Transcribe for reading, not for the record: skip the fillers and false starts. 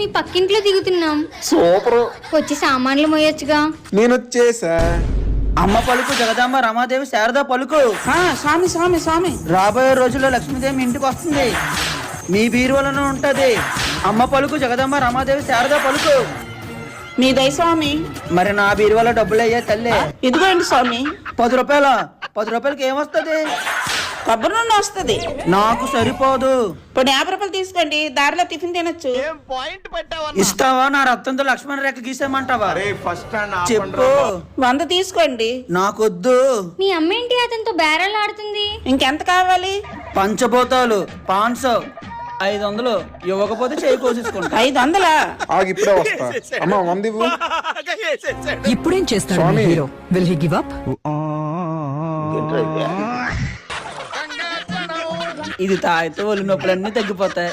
మీ పక్కింట్లో దిగుతున్నాం. సూపర్. వచ్చి సామాన్లు మోయొచ్చుగా. నేను వచ్చేసా. అమ్మ పలుకు జగదాంబ రమాదేవి శారదా పలుకు. స్వామి స్వామి స్వామి, రాబోయే రోజుల్లో లక్ష్మీదేవి మీ ఇంటికి వస్తుంది. మీ బీరువలోనే ఉంటది. అమ్మ పలుకు జగదాంబ రమాదేవి శారదా పలుకు. మీ దయ స్వామి. మరి నా బీరువాలో డబ్బులు అయ్యే తల్లి. ఇదిగోండి స్వామి. 10 రూపాయల 10 రూపాయలకి ఏమొస్తుంది? కొబ్బరి నూనె వస్తుంది. నాకు సరిపోదు. ఇప్పుడు 50 రూపాయలు తీసుకోండి, దారిలో టిఫిన్ తినొచ్చు. ఇస్తావా? నా రక్తంతో లక్ష్మణ రేఖ గీసేమంటావా? చెప్పు. 100 తీసుకోండి. నాకొద్దు. మీ అమ్మ ఏంటి అతనితో బేరాలు ఆడుతుంది? ఇంకెంత కావాలి? పంచభూతాలు 500. 500 ఇవ్వకపోతే చేయి కోసేసుకుంటా. 500? ఆగి ఇప్పుడే వస్తా. అమ్మ 100 ఇవ్వు. ఇప్పుడేం చేస్తాడు స్వామి. Hero? Will he give up? ఇది తాగితే ఒళ్ళు నొప్పులన్నీ తగ్గిపోతాయి.